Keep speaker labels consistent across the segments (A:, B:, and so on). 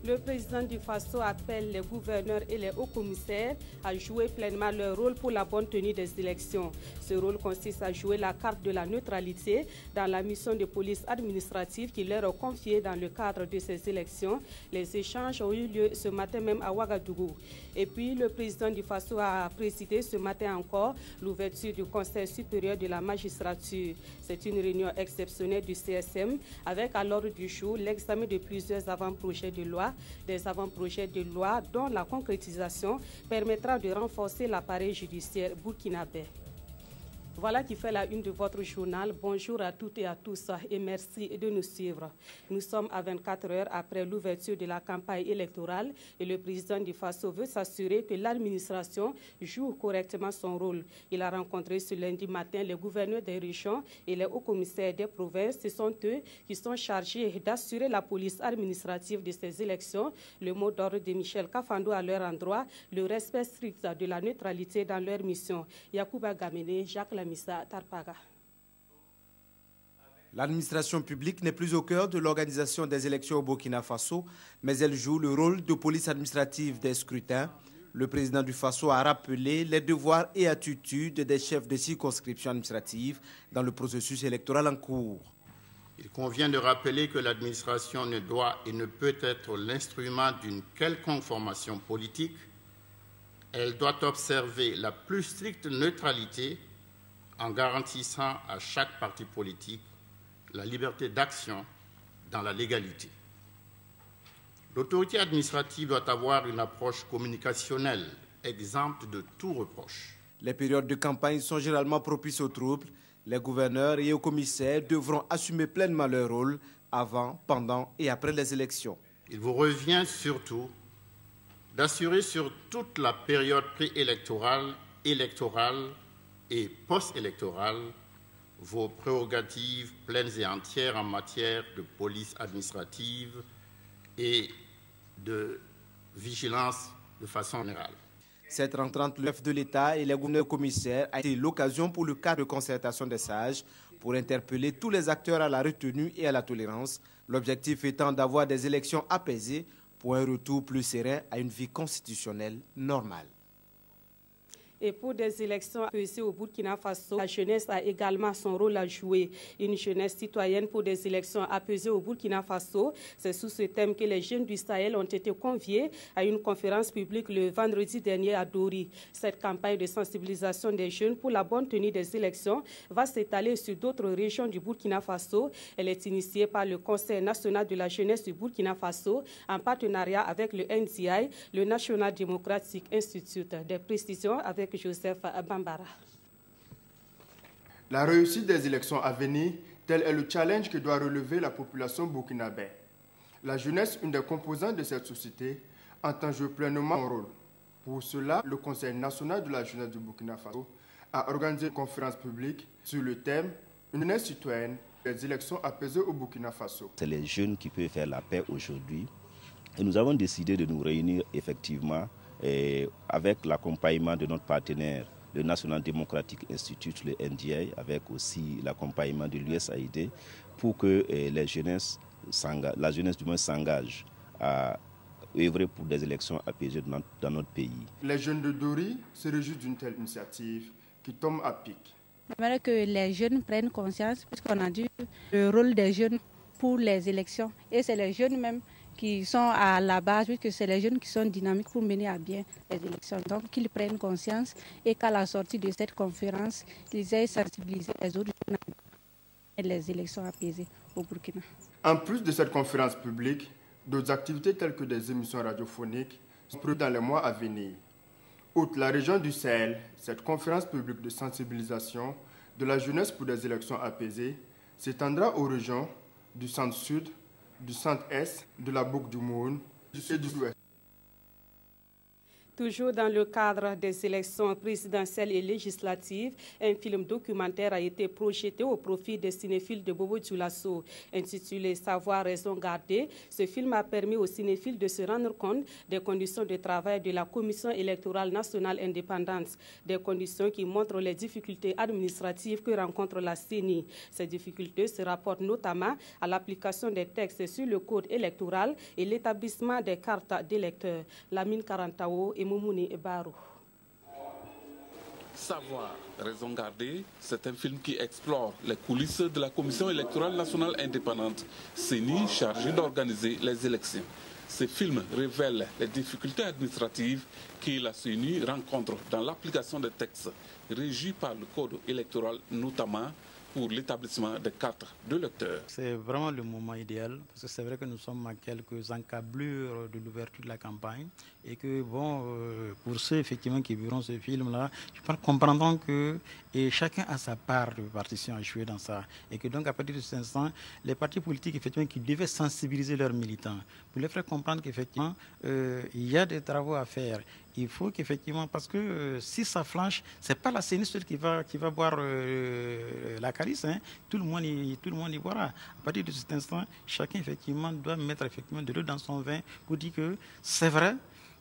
A: Le président du Faso appelle les gouverneurs et les hauts commissaires à jouer pleinement leur rôle pour la bonne tenue des élections. Ce rôle consiste à jouer la carte de la neutralité dans la mission de police administrative qui leur est confiée dans le cadre de ces élections. Les échanges ont eu lieu ce matin même à Ouagadougou. Et puis, le président du Faso a présidé ce matin encore l'ouverture du Conseil supérieur de la magistrature. C'est une réunion exceptionnelle du CSM avec à l'ordre du jour l'examen de plusieurs avant-projets de loi, des avant-projets de loi dont la concrétisation permettra de renforcer l'appareil judiciaire burkinabé. Voilà qui fait la une de votre journal. Bonjour à toutes et à tous et merci de nous suivre. Nous sommes à 24 heures après l'ouverture de la campagne électorale et le président du Faso veut s'assurer que l'administration joue correctement son rôle. Il a rencontré ce lundi matin les gouverneurs des régions et les hauts commissaires des provinces. Ce sont eux qui sont chargés d'assurer la police administrative de ces élections. Le mot d'ordre de Michel Kafando à leur endroit, le respect strict de la neutralité dans leur mission. Yacouba Gamene, Jacques Lamissa, Tarpaga.
B: L'administration publique n'est plus au cœur de l'organisation des élections au Burkina Faso, mais elle joue le rôle de police administrative des scrutins. Le président du Faso a rappelé les devoirs et attitudes des chefs de circonscription administrative dans le processus électoral en cours.
C: Il convient de rappeler que l'administration ne doit et ne peut être l'instrument d'une quelconque formation politique. Elle doit observer la plus stricte neutralité en garantissant à chaque parti politique la liberté d'action dans la légalité. L'autorité administrative doit avoir une approche communicationnelle exempte de tout reproche.
B: Les périodes de campagne sont généralement propices aux troubles. Les gouverneurs et hauts commissaires devront assumer pleinement leur rôle avant, pendant et après les élections.
C: Il vous revient surtout d'assurer sur toute la période préélectorale, électorale et post-électorale vos prérogatives pleines et entières en matière de police administrative et de vigilance de façon générale.
B: Cette rentrée entre le chef de l'État et les gouverneurs commissaires a été l'occasion pour le cadre de concertation des sages pour interpeller tous les acteurs à la retenue et à la tolérance, l'objectif étant d'avoir des élections apaisées pour un retour plus serein à une vie constitutionnelle normale.
A: Et pour des élections apaisées au Burkina Faso, la jeunesse a également son rôle à jouer. Une jeunesse citoyenne pour des élections apaisées au Burkina Faso. C'est sous ce thème que les jeunes du Sahel ont été conviés à une conférence publique le vendredi dernier à Dori. Cette campagne de sensibilisation des jeunes pour la bonne tenue des élections va s'étaler sur d'autres régions du Burkina Faso. Elle est initiée par le Conseil national de la jeunesse du Burkina Faso en partenariat avec le NDI, le National Democratic Institute. Des précisions avec Joseph Bambara.
D: La réussite des élections à venir, tel est le challenge que doit relever la population burkinabé. La jeunesse, une des composantes de cette société, entend jouer pleinement son rôle. Pour cela, le Conseil national de la jeunesse du Burkina Faso a organisé une conférence publique sur le thème « Une jeunesse citoyenne, des élections apaisées au Burkina Faso ».
E: C'est les jeunes qui peuvent faire la paix aujourd'hui. Et nous avons décidé de nous réunir effectivement avec l'accompagnement de notre partenaire, le National Democratic Institute, le NDI, avec aussi l'accompagnement de l'USAID, pour que la jeunesse du moins s'engage à œuvrer pour des élections apaisées dans notre pays.
D: Les jeunes de Dori se réjouissent d'une telle initiative qui tombe à pic.
F: J'aimerais que les jeunes prennent conscience, puisqu'on a dit le rôle des jeunes pour les élections. Et c'est les jeunes même qui sont à la base, puisque c'est les jeunes qui sont dynamiques pour mener à bien les élections. Donc qu'ils prennent conscience et qu'à la sortie de cette conférence, ils aient sensibilisé les autres jeunes et les élections apaisées au Burkina.
D: En plus de cette conférence publique, d'autres activités telles que des émissions radiophoniques sont prévues dans les mois à venir. Outre la région du Sahel, cette conférence publique de sensibilisation de la jeunesse pour des élections apaisées s'étendra aux régions du centre-sud, du centre-est, de la boucle du Moun et du ouest.
A: Toujours dans le cadre des élections présidentielles et législatives, un film documentaire a été projeté au profit des cinéphiles de Bobo Dioulasso. Intitulé « Savoir, raison garder », ce film a permis aux cinéphiles de se rendre compte des conditions de travail de la Commission électorale nationale indépendante, des conditions qui montrent les difficultés administratives que rencontre la CENI. Ces difficultés se rapportent notamment à l'application des textes sur le code électoral et l'établissement des cartes d'électeurs. Lamine Karantao et Moumouni Ebarou.
G: Savoir, raison garder, c'est un film qui explore les coulisses de la Commission électorale nationale indépendante, CENI, chargée d'organiser les élections. Ce film révèle les difficultés administratives que la CENI rencontre dans l'application des textes régis par le code électoral, notamment pour l'établissement des cartes de lecteurs.
H: C'est vraiment le moment idéal, parce que c'est vrai que nous sommes à quelques encablures de l'ouverture de la campagne, et que bon, pour ceux effectivement qui verront ce film-là, je pense comprendront que chacun a sa part de partition à jouer dans ça, et que donc à partir de cet instant, les partis politiques effectivement qui devaient sensibiliser leurs militants, pour les faire comprendre qu'effectivement il y a des travaux à faire. Il faut qu'effectivement, parce que si ça flanche, c'est pas la CENI qui va boire la calice, hein. Tout le monde y boira. À partir de cet instant, chacun effectivement doit mettre effectivement de l'eau dans son vin pour dire que c'est vrai,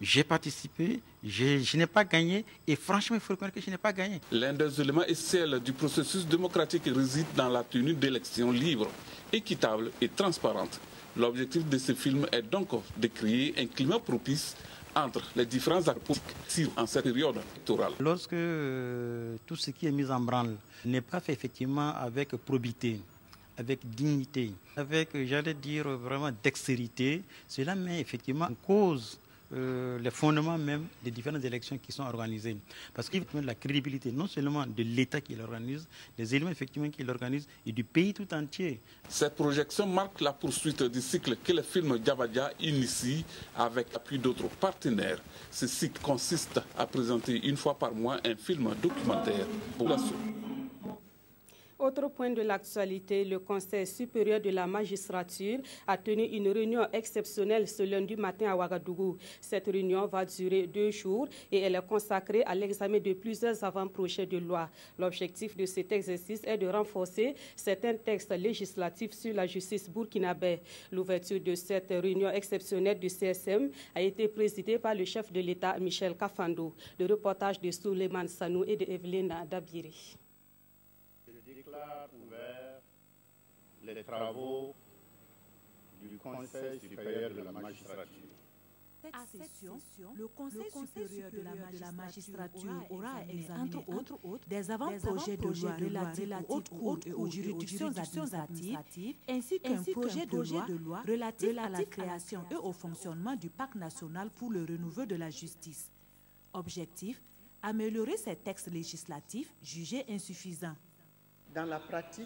H: j'ai participé, je n'ai pas gagné, et franchement, il faut reconnaître que je n'ai pas gagné.
G: L'un des éléments essentiels du processus démocratique réside dans la tenue d'élections libres, équitables et transparentes. L'objectif de ce film est donc de créer un climat propice entre les différents acteurs politiques en cette période électorale.
H: Lorsque tout ce qui est mis en branle n'est pas fait effectivement avec probité, avec dignité, avec, j'allais dire, vraiment dextérité, cela met effectivement en cause les fondements même des différentes élections qui sont organisées. Parce qu'il y a la crédibilité non seulement de l'État qui l'organise, des éléments effectivement qui l'organisent, et du pays tout entier.
G: Cette projection marque la poursuite du cycle que le film Diabadia initie avec l'appui d'autres partenaires. Ce cycle consiste à présenter une fois par mois un film documentaire pour la suite.
A: Autre point de l'actualité, le Conseil supérieur de la magistrature a tenu une réunion exceptionnelle ce lundi matin à Ouagadougou. Cette réunion va durer 2 jours et elle est consacrée à l'examen de plusieurs avant-projets de loi. L'objectif de cet exercice est de renforcer certains textes législatifs sur la justice burkinabé. L'ouverture de cette réunion exceptionnelle du CSM a été présidée par le chef de l'État, Michel Kafando. Le reportage de Souleymane Sanou et de Evelyne Dabiri.
C: Ouvert les travaux du Conseil supérieur de la magistrature.
I: À cette session, le Conseil supérieur de la magistrature aura examiné, entre autres, des avant-projets de loi relatifs aux hautes cours et aux juridictions administratives, ainsi qu'un projet de loi relatif à la création et au fonctionnement du Pacte national pour le renouveau de la justice. Objectif, améliorer ces textes législatifs jugés insuffisants.
J: Dans la pratique,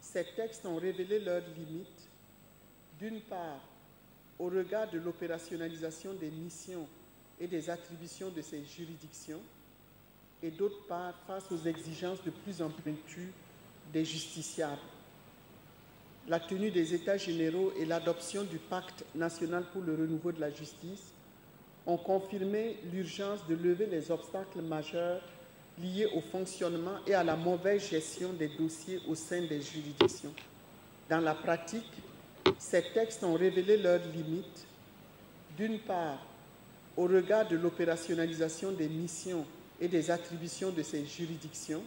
J: ces textes ont révélé leurs limites, d'une part, au regard de l'opérationnalisation des missions et des attributions de ces juridictions, et d'autre part, face aux exigences de plus en plus pointues des justiciables. La tenue des États généraux et l'adoption du Pacte national pour le renouveau de la justice ont confirmé l'urgence de lever les obstacles majeurs liés au fonctionnement et à la mauvaise gestion des dossiers au sein des juridictions. Dans la pratique, ces textes ont révélé leurs limites, d'une part, au regard de l'opérationnalisation des missions et des attributions de ces juridictions,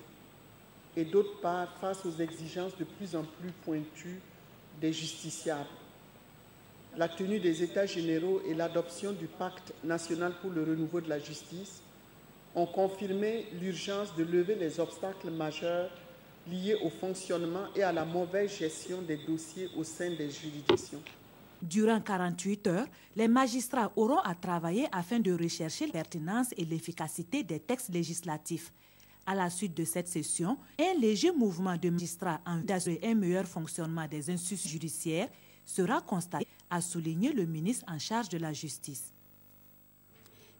J: et d'autre part, face aux exigences de plus en plus pointues des justiciables. La tenue des États généraux et l'adoption du Pacte national pour le renouveau de la justice ont confirmé l'urgence de lever les obstacles majeurs liés au fonctionnement et à la mauvaise gestion des dossiers au sein des juridictions.
I: Durant 48 heures, les magistrats auront à travailler afin de rechercher la pertinence et l'efficacité des textes législatifs. À la suite de cette session, un léger mouvement de magistrats en vue d'assurer un meilleur fonctionnement des institutions judiciaires sera constaté, a souligné le ministre en charge de la justice.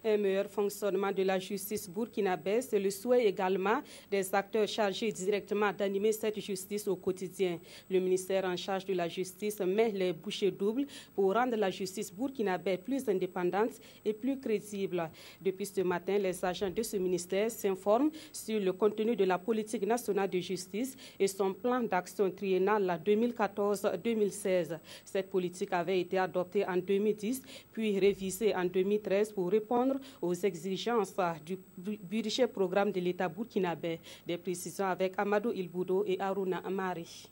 A: Un meilleur fonctionnement de la justice burkinabé, c'est le souhait également des acteurs chargés directement d'animer cette justice au quotidien. Le ministère en charge de la justice met les bouchées doubles pour rendre la justice burkinabé plus indépendante et plus crédible. Depuis ce matin, les agents de ce ministère s'informent sur le contenu de la politique nationale de justice et son plan d'action triennal 2014-2016. Cette politique avait été adoptée en 2010, puis révisée en 2013 pour répondre aux exigences du budget programme de l'État burkinabé. Des précisions avec Amadou Ilboudo et Aruna Amari.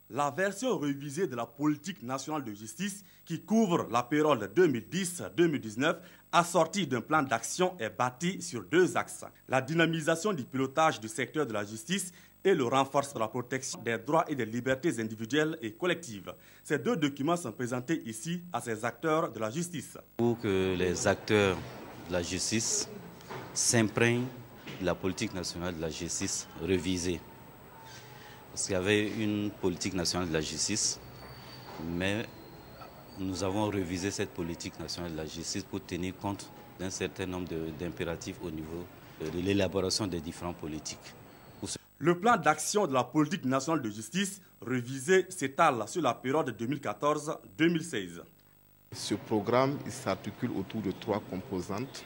K: La version révisée de la politique nationale de justice qui couvre la période 2010-2019 assortie d'un plan d'action est bâtie sur deux axes. La dynamisation du pilotage du secteur de la justice et le renforcement de la protection des droits et des libertés individuelles et collectives. Ces deux documents sont présentés ici à ces acteurs de la justice.
L: Pour que les acteurs de la justice s'imprègnent de la politique nationale de la justice révisée. Parce qu'il y avait une politique nationale de la justice, mais nous avons révisé cette politique nationale de la justice pour tenir compte d'un certain nombre d'impératifs au niveau de l'élaboration des différentes politiques.
K: Le plan d'action de la politique nationale de justice révisé s'étale sur la période 2014-2016.
M: Ce programme s'articule autour de trois composantes.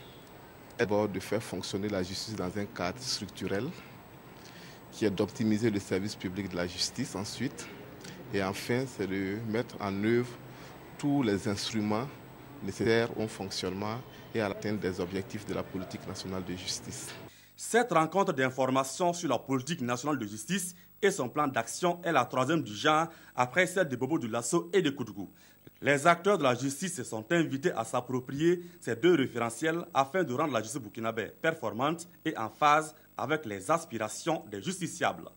M: D'abord, de faire fonctionner la justice dans un cadre structurel, qui est d'optimiser le service public de la justice ensuite. Et enfin, c'est de mettre en œuvre tous les instruments nécessaires au fonctionnement et à l'atteinte des objectifs de la politique nationale de justice.
K: Cette rencontre d'information sur la politique nationale de justice et son plan d'action est la troisième du genre après celle de Bobo Dioulasso et de Koudougou. Les acteurs de la justice se sont invités à s'approprier ces deux référentiels afin de rendre la justice burkinabé performante et en phase avec les aspirations des justiciables.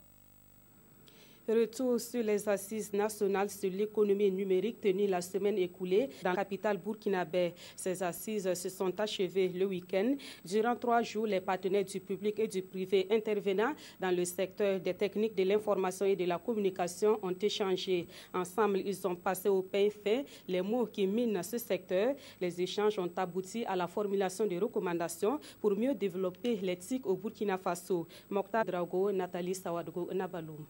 A: Retour sur les assises nationales sur l'économie numérique tenues la semaine écoulée dans la capitale burkinabé. Ces assises se sont achevées le week-end. Durant 3 jours, les partenaires du public et du privé intervenant dans le secteur des techniques de l'information et de la communication ont échangé. Ensemble, ils ont passé au pain fin les mots qui minent ce secteur. Les échanges ont abouti à la formulation de recommandations pour mieux développer l'éthique au Burkina Faso. Mokhtar Drago, Nathalie Sawadgo, Nabaloum.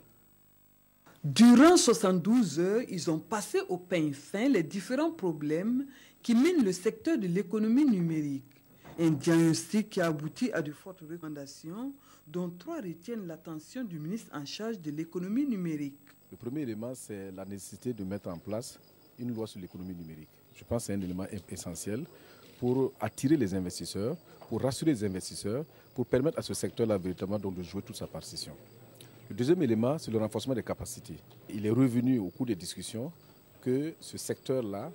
N: Durant 72 heures, ils ont passé au peigne fin les différents problèmes qui minent le secteur de l'économie numérique. Un diagnostic qui a abouti à de fortes recommandations, dont 3 retiennent l'attention du ministre en charge de l'économie numérique.
O: Le premier élément, c'est la nécessité de mettre en place une loi sur l'économie numérique. Je pense que c'est un élément essentiel pour attirer les investisseurs, pour rassurer les investisseurs, pour permettre à ce secteur-là véritablement donc de jouer toute sa partition. Le deuxième élément, c'est le renforcement des capacités. Il est revenu au cours des discussions que ce secteur-là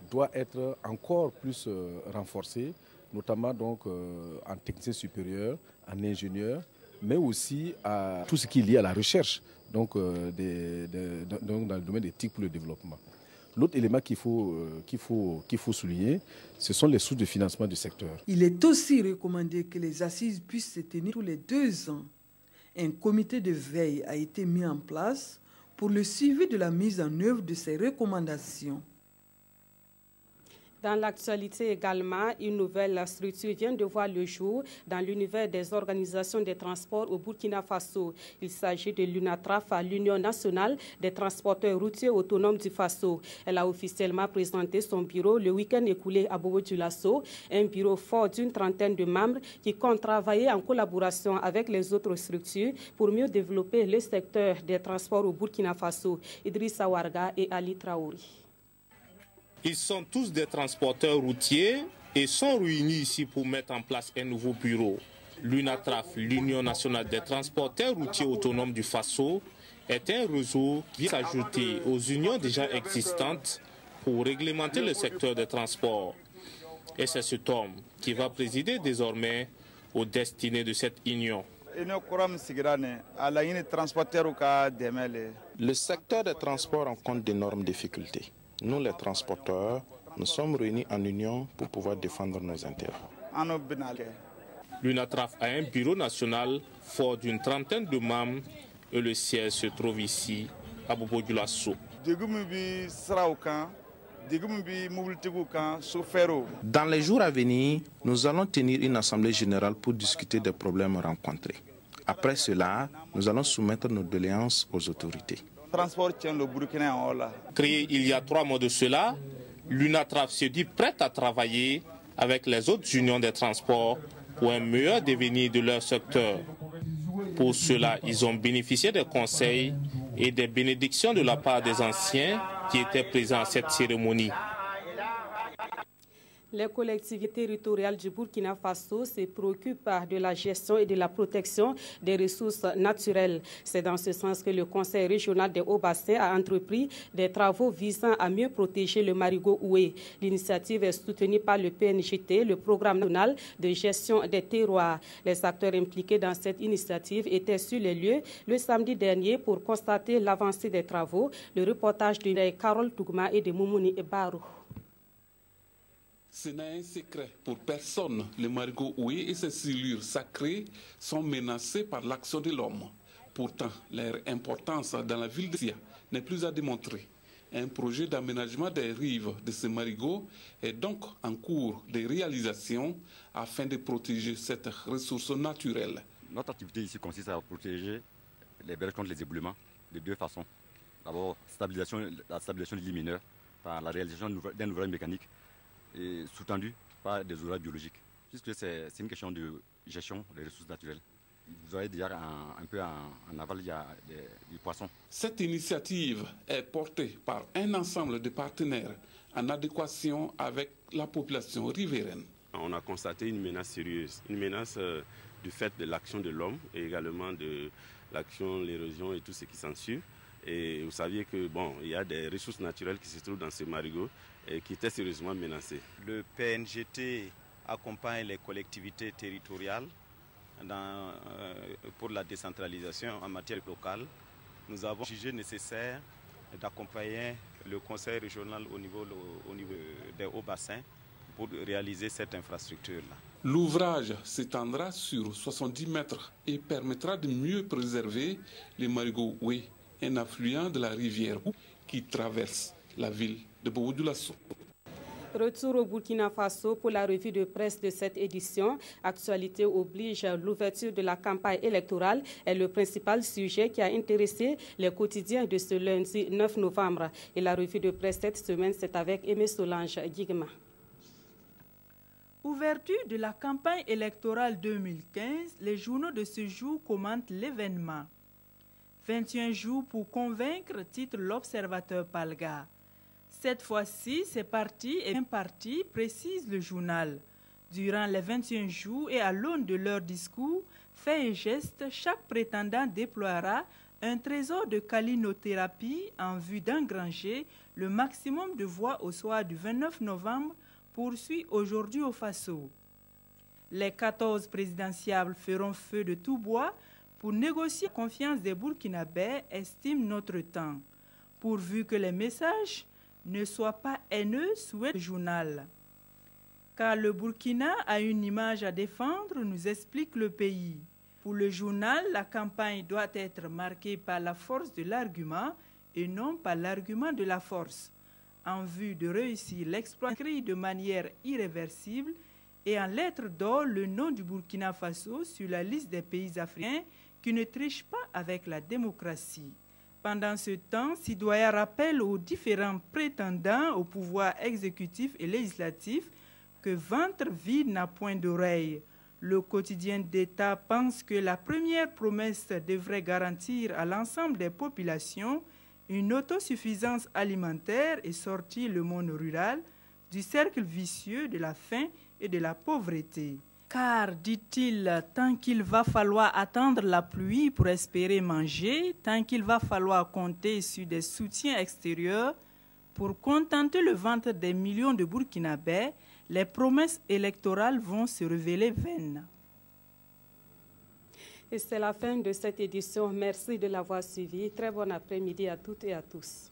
O: doit être encore plus renforcé, notamment donc en technicien supérieur, en ingénieur, mais aussi à tout ce qui est lié à la recherche, donc, dans le domaine des TIC pour le développement. L'autre élément qu'il faut souligner, ce sont les sources de financement du secteur.
N: Il est aussi recommandé que les assises puissent se tenir tous les 2 ans. Un comité de veille a été mis en place pour le suivi de la mise en œuvre de ces recommandations.
A: Dans l'actualité également, une nouvelle structure vient de voir le jour dans l'univers des organisations des transports au Burkina Faso. Il s'agit de l'UNATRAF, l'Union nationale des transporteurs routiers autonomes du Faso. Elle a officiellement présenté son bureau le week-end écoulé à Bobo Dioulasso, un bureau fort d'une trentaine de membres qui compte travailler en collaboration avec les autres structures pour mieux développer le secteur des transports au Burkina Faso. Idrissa Warga et Ali Traouri.
P: Ils sont tous des transporteurs routiers et sont réunis ici pour mettre en place un nouveau bureau. L'UNATRAF, l'Union nationale des transporteurs routiers autonomes du Faso, est un réseau qui vient s'ajouter aux unions déjà existantes pour réglementer le secteur des transports. Et c'est cet homme qui va présider désormais aux destinées de cette union.
Q: Le secteur des transports rencontre d'énormes difficultés. Nous, les transporteurs, nous sommes réunis en union pour pouvoir défendre nos intérêts.
P: L'UNATRAF a un bureau national fort d'une trentaine de membres et le siège se trouve ici, à Bobo Dioulasso.
Q: Dans les jours à venir, nous allons tenir une assemblée générale pour discuter des problèmes rencontrés. Après cela, nous allons soumettre nos doléances aux autorités.
P: Créé il y a 3 mois de cela, l'UNATRAF se dit prête à travailler avec les autres unions des transports pour un meilleur devenir de leur secteur. Pour cela, ils ont bénéficié des conseils et des bénédictions de la part des anciens qui étaient présents à cette cérémonie.
A: Les collectivités territoriales du Burkina Faso se préoccupent de la gestion et de la protection des ressources naturelles. C'est dans ce sens que le Conseil régional des Hauts-Bassins a entrepris des travaux visant à mieux protéger le marigot oué. L'initiative est soutenue par le PNGT, le Programme national de gestion des terroirs. Les acteurs impliqués dans cette initiative étaient sur les lieux le samedi dernier pour constater l'avancée des travaux. Le reportage de Carole Tougma et de Moumouni Ebarou.
G: Ce n'est un secret pour personne. Le marigot oué et ses silures sacrées sont menacés par l'action de l'homme. Pourtant, leur importance dans la ville de Sia n'est plus à démontrer. Un projet d'aménagement des rives de ce marigot est donc en cours de réalisation afin de protéger cette ressource naturelle.
R: Notre activité ici consiste à protéger les berges contre les éboulements de 2 façons. D'abord, la stabilisation des lits mineurs par la réalisation d'un ouvrage mécanique et sous-tendu par des ouvrages biologiques, puisque c'est une question de gestion des ressources naturelles. Vous voyez déjà un peu en aval, il y a du poisson.
G: Cette initiative est portée par un ensemble de partenaires en adéquation avec la population riveraine.
S: On a constaté une menace sérieuse, une menace du fait de l'action de l'homme et également de l'action, l'érosion et tout ce qui s'ensuit. Et vous saviez que il y a des ressources naturelles qui se trouvent dans ces marigots et qui étaient sérieusement menacées.
T: Le PNGT accompagne les collectivités territoriales pour la décentralisation en matière locale. Nous avons jugé nécessaire d'accompagner le conseil régional au niveau des Hauts-Bassins pour réaliser cette infrastructure-là.
G: L'ouvrage s'étendra sur 70 mètres et permettra de mieux préserver les marigots oué, un affluent de la rivière qui traverse la ville de Bobo-Dioulasso.
A: Retour au Burkina Faso pour la revue de presse de cette édition. Actualité oblige, l'ouverture de la campagne électorale est le principal sujet qui a intéressé les quotidiens de ce lundi 9 novembre. Et la revue de presse cette semaine, c'est avec Aimé Solange Guigma.
U: Ouverture de la campagne électorale 2015, les journaux de ce jour commentent l'événement. 21 jours pour convaincre, titre l'Observateur Palga. Cette fois-ci, c'est parti et bien parti, précise le journal. Durant les 21 jours et à l'aune de leur discours, faits et gestes, chaque prétendant déploiera un trésor de calinothérapie en vue d'engranger le maximum de voix au soir du 29 novembre, poursuit aujourd'hui au Faso. Les 14 présidentiables feront feu de tout bois pour négocier la confiance des Burkinabés, estime notre temps, pourvu que les messages ne soient pas haineux, souhaite le journal. Car le Burkina a une image à défendre, nous explique le pays. Pour le journal, la campagne doit être marquée par la force de l'argument et non par l'argument de la force, en vue de réussir l'exploit écrit de manière irréversible et en lettres d'or le nom du Burkina Faso sur la liste des pays africains qui ne trichent pas avec la démocratie. Pendant ce temps, Sidoya rappelle aux différents prétendants au pouvoir exécutif et législatif que ventre vide n'a point d'oreille. Le quotidien d'État pense que la première promesse devrait garantir à l'ensemble des populations une autosuffisance alimentaire et sortir le monde rural du cercle vicieux de la faim et de la pauvreté. Car, dit-il, tant qu'il va falloir attendre la pluie pour espérer manger, tant qu'il va falloir compter sur des soutiens extérieurs pour contenter le ventre des millions de Burkinabés, les promesses électorales vont se révéler vaines. Et c'est la fin de cette édition. Merci de l'avoir suivi. Très bon après-midi à toutes et à tous.